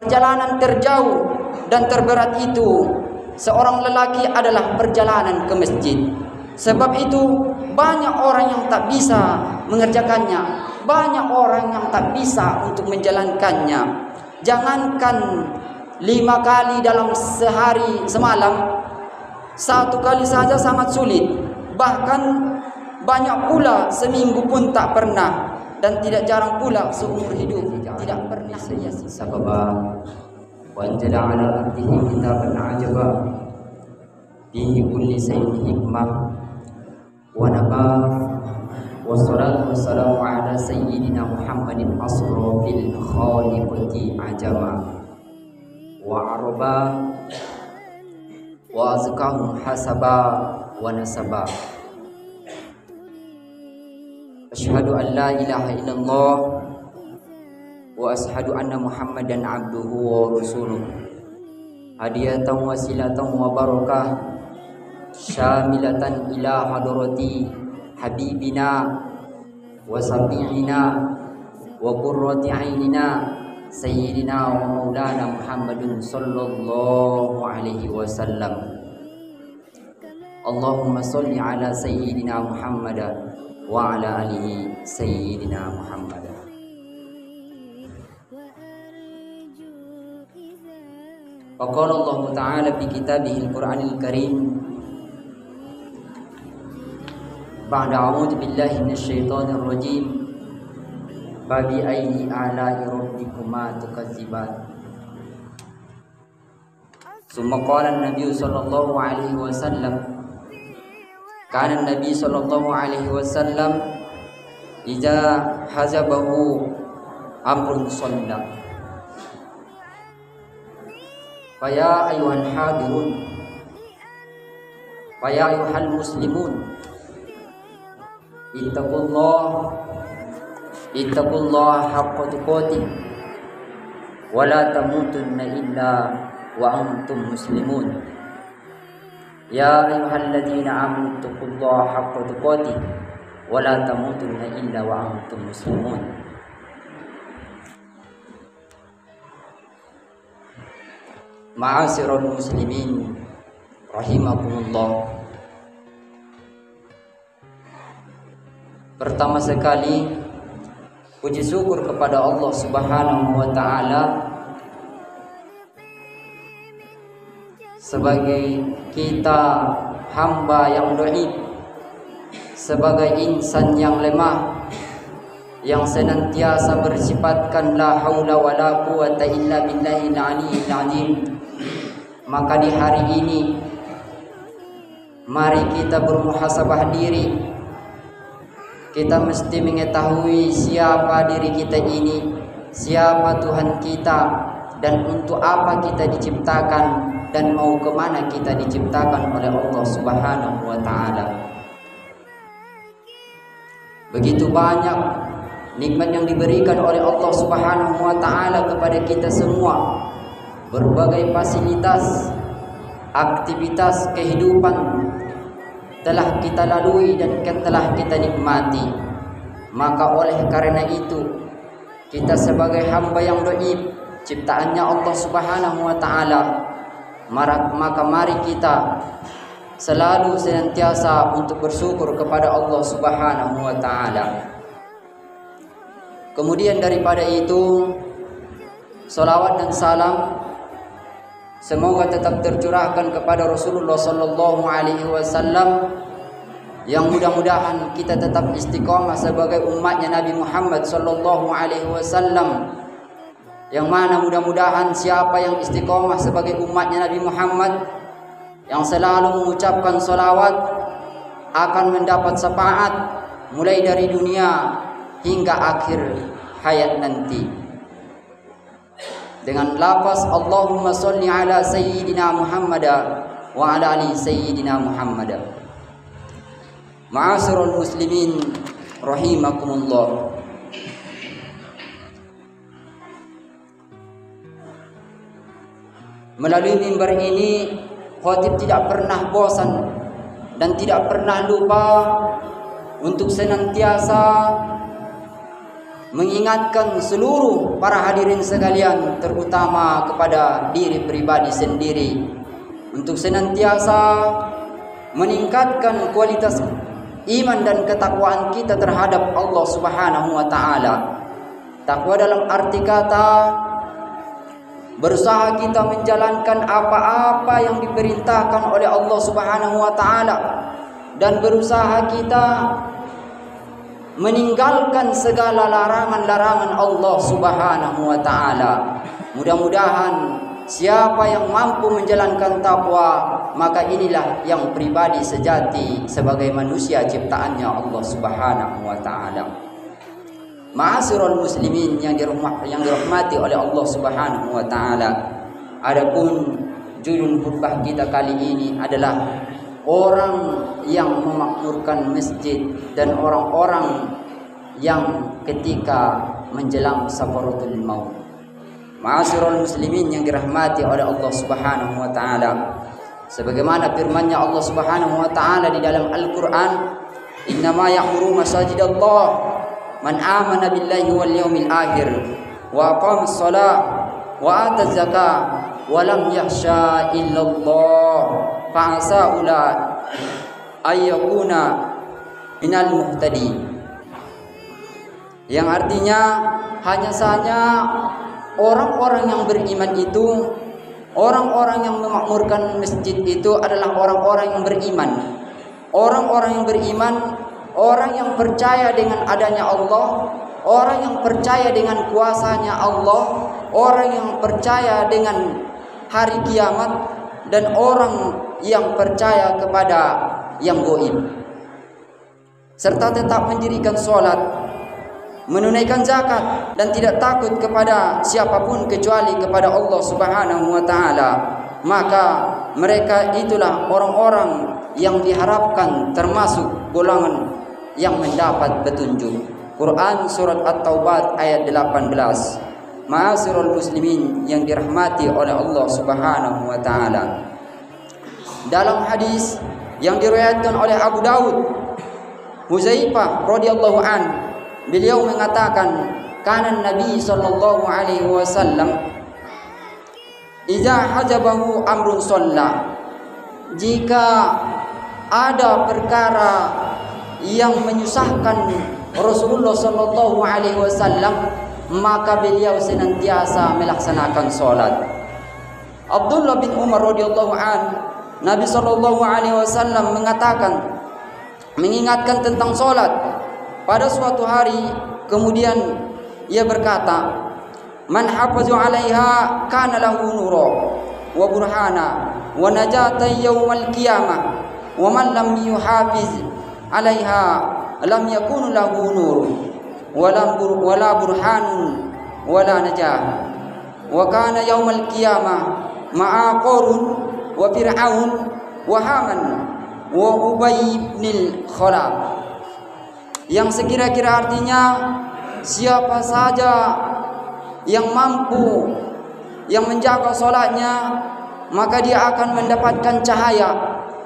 Perjalanan terjauh dan terberat itu seorang lelaki adalah perjalanan ke masjid. Sebab itu banyak orang yang tak bisa mengerjakannya, banyak orang yang tak bisa untuk menjalankannya. Jangankan 5 kali dalam sehari semalam, 1 kali saja sangat sulit. Bahkan banyak pula seminggu pun tak pernah, dan tidak jarang pula seumur hidup tidak pernah sababa wa anzala ala abdihi kitaban ajaba fihi kulli shay'in hikmah wa nabah wassalatu wassalamu ala sayyidina Muhammadin asrafil khaliqati ajama wa araba wa azkahum hasaba wa nasaba. Asyhadu an la ilaha illallah wa ashhadu anna Muhammadan abduhu wa rasuluh. Hadiyatan wa silatan wa barakah syamilatan ila hadrati habibina wa sabi'ina wa qurrati ainina sayyidina wa maulana Muhammadun sallallahu alaihi wasallam. Allahumma salli ala sayyidina Muhammad wa ala alihi sayyidina Muhammad. Faqala Allah Ta'ala fi kitabihil Qur'anil Karim ba'da a'udzu billahi minasyaitonir rajim babi ayyi ala'i rabbikuma tukadziban. Summa qala an-nabiy sallallahu alaihi wasallam kana an-nabiy sallallahu alaihi wasallam idza hazabahu amrun shalla Faya ayuhal hadirun, faya ayuhal muslimun, ittaqullah haqqa tuqatih, wa la tamutunna illa wa antum muslimun. Ya ayyuhalladzina amanu ittaqullaha haqqa tuqatih, wa la tamutunna illa wa antum muslimun. Ma'asyiral muslimin rahimakumullah. Pertama sekali puji syukur kepada Allah Subhanahu wa taala sebagai kita hamba yang dhaif, sebagai insan yang lemah, yang senantiasa bersifatkan la haula wala quwata illa billahil aliyyil azim. Maka di hari ini mari kita bermuhasabah diri. Kita mesti mengetahui siapa diri kita ini, siapa Tuhan kita, dan untuk apa kita diciptakan, dan mau kemana kita diciptakan oleh Allah Subhanahu wa ta'ala. Begitu banyak nikmat yang diberikan oleh Allah Subhanahu wa ta'ala kepada kita semua. Berbagai fasilitas, aktivitas kehidupan telah kita lalui dan telah kita nikmati. Maka oleh karena itu, kita sebagai hamba yang dhaif, ciptaannya Allah Subhanahu wa ta'ala, maka mari kita selalu senantiasa untuk bersyukur kepada Allah Subhanahu wa ta'ala. Kemudian daripada itu, salawat dan salam semoga tetap tercurahkan kepada Rasulullah sallallahu alaihi wasallam, yang mudah-mudahan kita tetap istiqamah sebagai umatnya Nabi Muhammad sallallahu alaihi wasallam, yang mana mudah-mudahan siapa yang istiqamah sebagai umatnya Nabi Muhammad, yang selalu mengucapkan salawat, akan mendapat syafaat mulai dari dunia hingga akhir hayat nanti. Dengan lafaz Allahumma sholli ala sayyidina Muhammad wa ala ali sayyidina Muhammad. Ma'asyiral muslimin rahimakumullah. Melalui mimbar ini, khatib tidak pernah bosan dan tidak pernah lupa untuk senantiasa mengingatkan seluruh para hadirin sekalian, terutama kepada diri pribadi sendiri, untuk senantiasa meningkatkan kualitas iman dan ketakwaan kita terhadap Allah Subhanahu wa taala. Takwa dalam arti kata berusaha kita menjalankan apa-apa yang diperintahkan oleh Allah Subhanahu wa taala dan berusaha kita meninggalkan segala larangan-larangan Allah Subhanahu wa taala. Mudah-mudahan siapa yang mampu menjalankan takwa, maka inilah yang pribadi sejati sebagai manusia ciptaannya Allah Subhanahu wa taala. Ma'asyiral muslimin yang dirahmati oleh Allah Subhanahu wa taala. Adapun judul khutbah kita kali ini adalah orang yang memakmurkan masjid dan orang-orang yang ketika menjelang sakaratul maut. Ma'asyiral muslimin yang dirahmati oleh Allah Subhanahu wa taala. Sebagaimana firman-Nya Allah Subhanahu wa taala di dalam Al-Qur'an, "Innama ya'muru masajidallah man amana billahi wal yawmil akhir wa aqama as-shalah wa ata az-zakah wa lam yakhsha illallah fa'asa ula ayyakuna minal muhtadin." Yang artinya hanya saja orang-orang yang beriman itu, orang-orang yang memakmurkan masjid itu adalah orang-orang yang beriman. Orang-orang yang beriman, orang yang percaya dengan adanya Allah, orang yang percaya dengan kuasanya Allah, orang yang percaya dengan hari kiamat, dan orang yang percaya kepada yang gaib, serta tetap mendirikan sholat, menunaikan zakat, dan tidak takut kepada siapapun kecuali kepada Allah Subhanahu wa taala. Maka mereka itulah orang-orang yang diharapkan termasuk golongan yang mendapat petunjuk. Quran surat At-Taubah ayat 18. Ma'asyiral muslimin yang dirahmati oleh Allah Subhanahu wa taala. Dalam hadis yang diriwayatkan oleh Abu Daud, Huzaifah radhiyallahu an, beliau mengatakan, kana Nabi sallallahu alaihi wasallam idza hajabahu amrun shalla, jika ada perkara yang menyusahkan Rasulullah sallallahu alaihi wasallam, maka beliau senantiasa melaksanakan salat. Abdullah bin Umar radhiyallahu an, Nabi sallallahu alaihi wasallam mengatakan, mengingatkan tentang salat pada suatu hari, kemudian ia berkata, man hafazu 'alaiha kana lahu nura wa burhana wa najatan yaumal qiyamah wa man lam yuhafiz 'alaiha lam yakun lahu nur wala burhanun wala najah. Wa kana yaumal qiyamah ma'a Qarun wa Fir'aun wa Haman wa Ubay bin Khalaf. Yang sekira-kira artinya, siapa saja yang mampu, yang menjaga sholatnya, maka dia akan mendapatkan cahaya,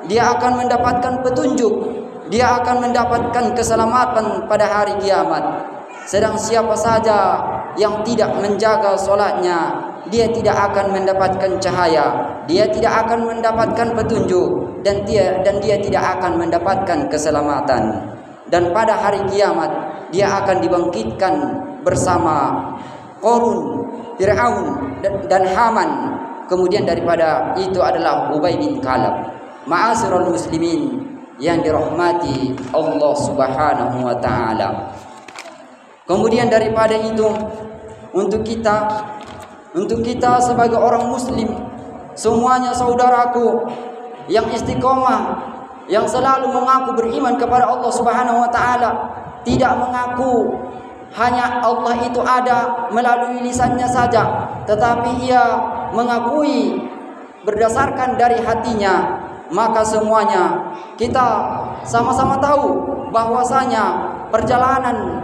dia akan mendapatkan petunjuk, dia akan mendapatkan keselamatan pada hari kiamat. Sedang siapa saja yang tidak menjaga sholatnya, dia tidak akan mendapatkan cahaya, dia tidak akan mendapatkan petunjuk, dan dia tidak akan mendapatkan keselamatan. Dan pada hari kiamat dia akan dibangkitkan bersama Qarun, Fir'aun dan Haman. Kemudian daripada itu adalah Ubay bin Khalaf. Ma'asyiral muslimin yang dirahmati Allah Subhanahu wa taala. Kemudian daripada itu, untuk kita sebagai orang muslim, semuanya saudaraku yang istiqomah, yang selalu mengaku beriman kepada Allah Subhanahu wa taala, tidak mengaku hanya Allah itu ada melalui lisannya saja, tetapi ia mengakui berdasarkan dari hatinya, maka semuanya kita sama-sama tahu bahwasanya perjalanan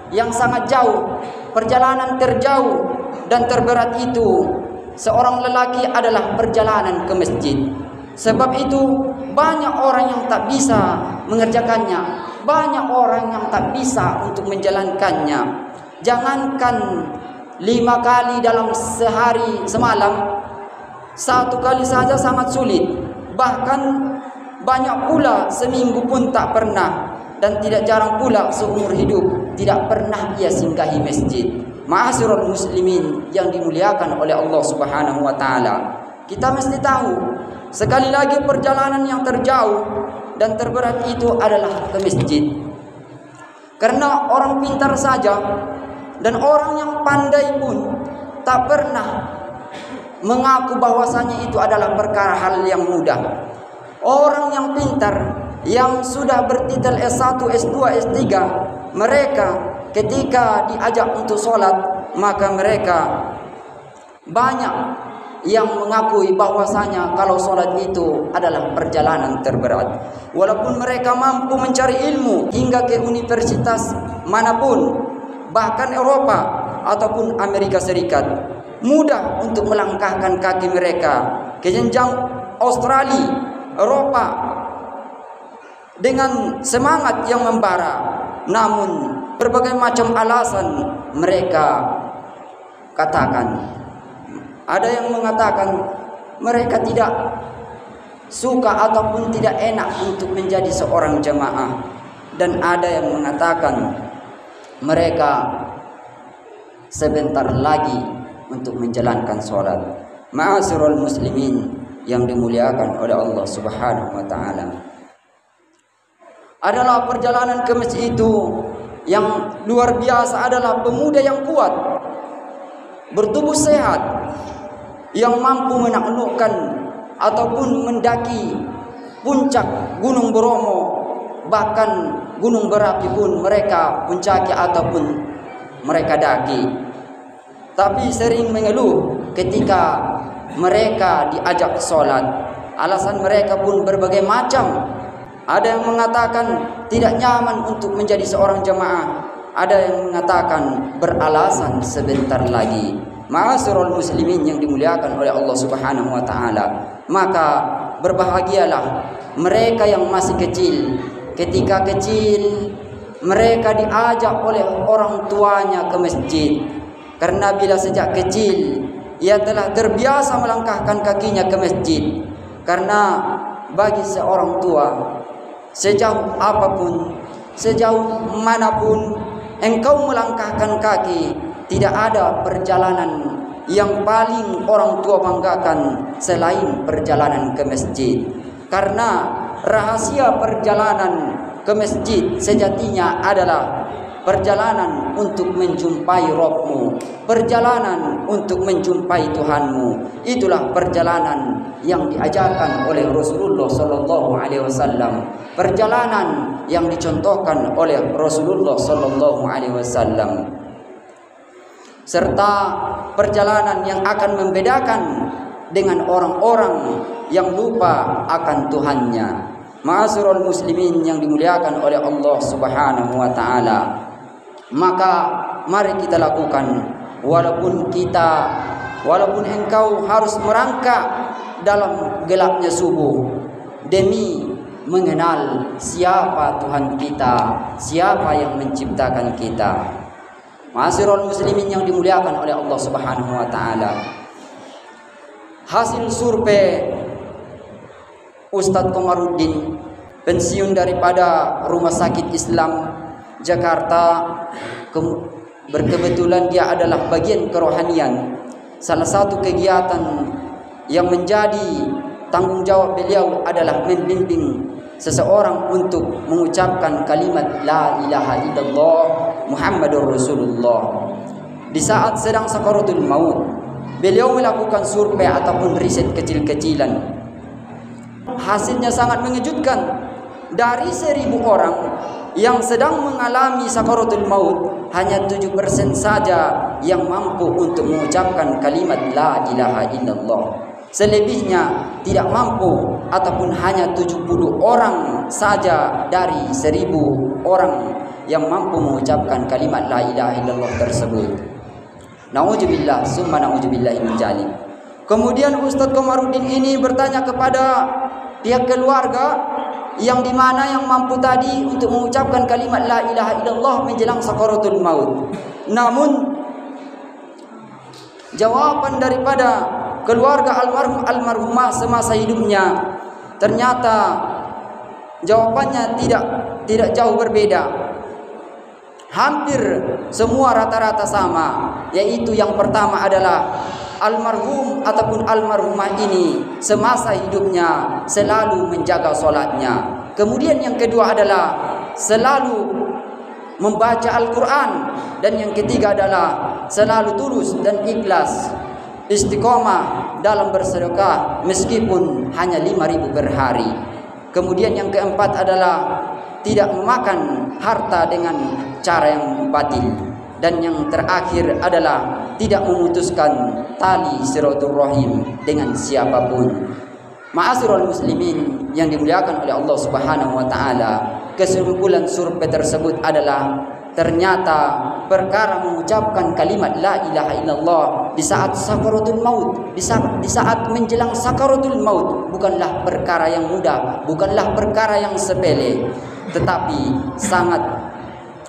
yang sangat jauh, perjalanan terjauh dan terberat itu seorang lelaki adalah perjalanan ke masjid. Sebab itu banyak orang yang tak bisa mengerjakannya, banyak orang yang tak bisa untuk menjalankannya. Jangankan 5 kali dalam sehari semalam, 1 kali saja sangat sulit. Bahkan banyak pula seminggu pun tak pernah, dan tidak jarang pula seumur hidup tidak pernah ia singgahi masjid. Ma'asyiral muslimin yang dimuliakan oleh Allah Subhanahu wa taala, kita mesti tahu sekali lagi perjalanan yang terjauh dan terberat itu adalah ke masjid. Karena orang pintar saja dan orang yang pandai pun tak pernah mengaku bahwasanya itu adalah perkara hal yang mudah. Orang yang pintar, yang sudah bertitel S1, S2, S3, mereka ketika diajak untuk sholat, maka mereka banyak yang mengakui bahwasanya kalau sholat itu adalah perjalanan terberat. Walaupun mereka mampu mencari ilmu hingga ke universitas manapun, bahkan Eropa ataupun Amerika Serikat, mudah untuk melangkahkan kaki mereka ke jenjang Australia, Eropa dengan semangat yang membara. Namun berbagai macam alasan mereka katakan. Ada yang mengatakan mereka tidak suka ataupun tidak enak untuk menjadi seorang jamaah, dan ada yang mengatakan mereka sebentar lagi untuk menjalankan sholat. Ma'asyiral muslimin yang dimuliakan oleh Allah Subhanahu wa taala, adalah perjalanan ke masjid itu yang luar biasa adalah pemuda yang kuat, bertubuh sehat, yang mampu menaklukkan ataupun mendaki puncak Gunung Bromo, bahkan gunung berapi pun mereka puncaki ataupun mereka daki. Tapi sering mengeluh ketika mereka diajak sholat. Alasan mereka pun berbagai macam. Ada yang mengatakan tidak nyaman untuk menjadi seorang jamaah. Ada yang mengatakan beralasan sebentar lagi. Ma'asyiral muslimin yang dimuliakan oleh Allah Subhanahu wa taala, maka berbahagialah mereka yang masih kecil. Ketika kecil mereka diajak oleh orang tuanya ke masjid, karena bila sejak kecil ia telah terbiasa melangkahkan kakinya ke masjid. Karena bagi seorang tua, sejauh apapun, sejauh manapun engkau melangkahkan kaki, tidak ada perjalanan yang paling orang tua banggakan selain perjalanan ke masjid. Karena rahasia perjalanan ke masjid sejatinya adalah perjalanan untuk menjumpai Rabbmu, perjalanan untuk menjumpai Tuhanmu. Itulah perjalanan yang diajarkan oleh Rasulullah sallallahu alaihi wasallam, perjalanan yang dicontohkan oleh Rasulullah sallallahu alaihi wasallam, serta perjalanan yang akan membedakan dengan orang-orang yang lupa akan Tuhannya. Ma'asyiral muslimin yang dimuliakan oleh Allah Subhanahu wa taala, maka mari kita lakukan, walaupun engkau harus merangkak dalam gelapnya subuh demi mengenal siapa Tuhan kita, siapa yang menciptakan kita. Ma'asyiral muslimin yang dimuliakan oleh Allah Subhanahu wa taala, hasil survei Ustadz Komarudin, pensiun daripada Rumah Sakit Islam Jakarta, berkebetulan dia adalah bagian kerohanian. Salah satu kegiatan yang menjadi tanggung jawab beliau adalah membimbing seseorang untuk mengucapkan kalimat la ilaha illallah Muhammadur Rasulullah. Di saat sedang sakaratul maut, beliau melakukan survei ataupun riset kecil-kecilan. Hasilnya sangat mengejutkan. Dari 1000 orang yang sedang mengalami sakaratul maut, hanya 7% saja yang mampu untuk mengucapkan kalimat la ilaha illallah. Selebihnya tidak mampu, ataupun hanya 70 orang saja dari 1000 orang yang mampu mengucapkan kalimat la ilaha illallah tersebut. Na'udzubillah, summa na'udzubillahi min dzalik. Kemudian Ustadz Komarudin ini bertanya kepada pihak keluarga yang dimana yang mampu tadi untuk mengucapkan kalimat la ilaha illallah menjelang sakaratul maut. Namun jawaban daripada keluarga almarhumah semasa hidupnya ternyata jawabannya tidak jauh berbeda. Hampir semua rata-rata sama, yaitu yang pertama adalah almarhum ataupun almarhumah ini semasa hidupnya selalu menjaga sholatnya. Kemudian yang kedua adalah selalu membaca Al-Quran. Dan yang ketiga adalah selalu tulus dan ikhlas, istiqomah dalam bersedekah meskipun hanya 5.000 per hari. Kemudian yang keempat adalah tidak memakan harta dengan cara yang batil. Dan yang terakhir adalah tidak memutuskan tali silaturahim dengan siapapun. Ma'asyiral muslimin yang dimuliakan oleh Allah Subhanahu wa taala, kesimpulan survei tersebut adalah ternyata perkara mengucapkan kalimat la ilaha illallah di saat sakaratul maut, di saat menjelang sakaratul maut bukanlah perkara yang mudah, bukanlah perkara yang sepele, tetapi sangat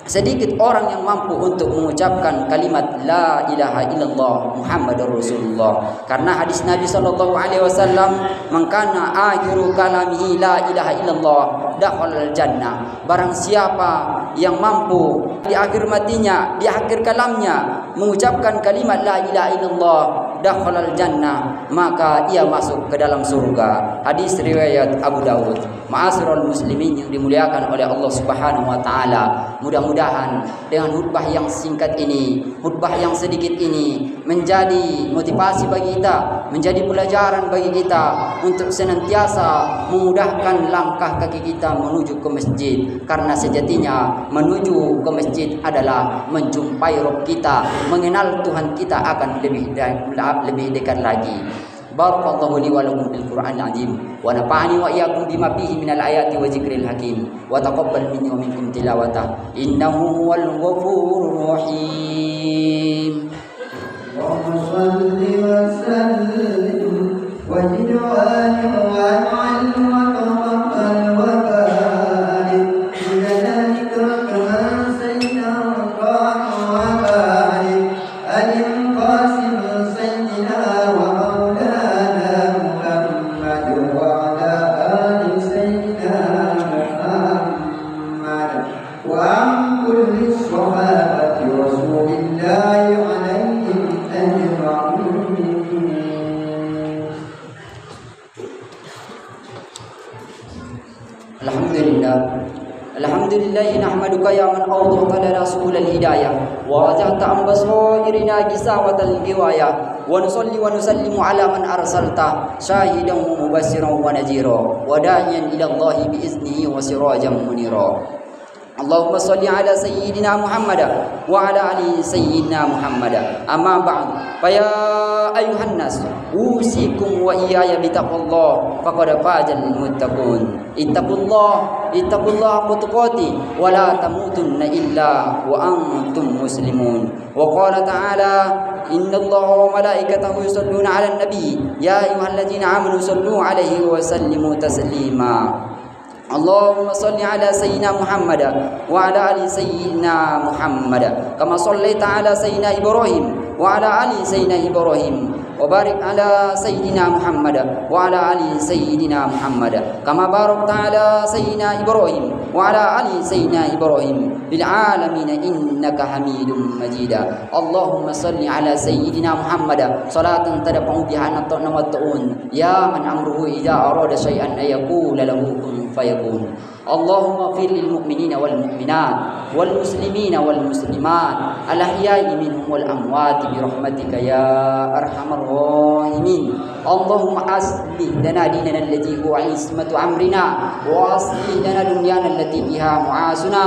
sedikit orang yang mampu untuk mengucapkan kalimat la ilaha illallah Muhammadur Rasulullah. Karena hadis Nabi sallallahu alaihi wasallam, "Man kana akhiru kalamihi la ilaha illallah dakhalal jannah." Barang siapa yang mampu di akhir matinya, di akhir kalamnya mengucapkan kalimat la ilaha illallah dakhalal jannah, maka ia masuk ke dalam surga. Hadis riwayat Abu Daud. Ma'asyiral muslimin yang dimuliakan oleh Allah Subhanahu wa taala, mudah-mudahan dengan khutbah yang singkat ini, khutbah yang sedikit ini menjadi motivasi bagi kita, menjadi pelajaran bagi kita untuk senantiasa memudahkan langkah kaki kita menuju ke masjid. Karena sejatinya menuju ke masjid adalah menjumpai Rabb kita, mengenal Tuhan kita akan lebih dekat lagi. Barakallahu li wa lakum bil Qur'anil azim wa nafa'ani wa iyyakum bima fihi minal ayati wa dzikril hakim wa taqabbal minni wa minkum tilawata innahu huwal ghafurur rahim. Allahumma shalli wa sallim wa zid wa alim wa alim wa taqabbal wa barik bidzalika kama sayyidina wa barik alim qasim sayyidina wa Alhamdulillah nahmaduka ya man awdhta lana subulal hidayah wa wajahta an basairina gisawatal giwayah wa nusalli wa nusallimu ala man arsalta syahidan wa mubassiran wa nadhira wa da'iyan ila Allah bi iznihi wa sirajan munira. Allahumma salli ala sayyidina Muhammad wa ala ali sayyidina Muhammad. Amma ba'd, fa ya ayuhan nas usikum wa iyaya bitaqwallah faqad fazal muttaqun. Ittaqullah tuqati wa la tamutunna illa wa antum muslimun. Wa qala ta'ala innallaha wa malaikatahu yusalluna 'alan nabi ya ayyuhalladzina amanu sallu 'alaihi wa sallimu taslima. Allahumma salli ala sayyidina Muhammad wa ala ali sayyidina Muhammad kama sallaita ala sayyidina Ibrahim wa ala ali sayyidina Ibrahim wa barik ala sayyidina Muhammad wa ala ali sayyidina Muhammad kama barakta ala sayyidina Ibrahim wa ala ali sayyidina Ibrahim bil alamin innaka Hamidum Majid. Allahumma salli ala sayyidina Muhammad salatan tadfa'u biha an-natuna wa ta'un ya man amruhu idza arada shay'an ayaqula lahu kun fayakun. Allahumma ighfir lil mu'minina wal mu'minat wal muslimina wal muslimat al ahya'i minhum wal amwat bi rahmatika ya arhamar rahimin. Allahumma aslih lana dinana alladhi huwa ismatu amrina wa aslih lana dunyana allati fiha mu'asuna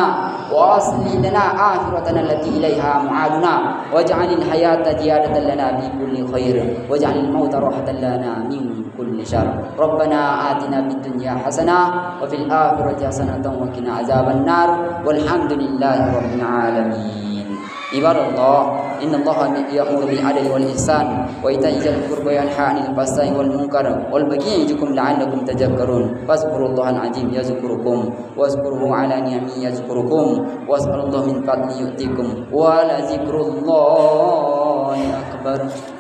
wa aslih lana akhiratana allati ilaiha mu'aduna waj'alil hayata ziyadatan lana fi kulli khair waj'alil mauta rahatan lana min kulli syarr. Rabbana atina fid dunya hasanah wa fil akhirati hasanatan wa qina azabannar walhamdulillahi rabbil alamin. Ibadallah innallaha ya'muru bil adli wal ihsan wa ita'i dzil qurba wa yanha 'anil fahsya'i wal munkar wal baghi ya'idukum la'allakum tadhakkarun. Fazkurullahal azim yazkurukum wazkuruhu 'ala ni'amihi yazkurukum was'alullaha min fadli yu'tikum wa la zikrullahi akbar.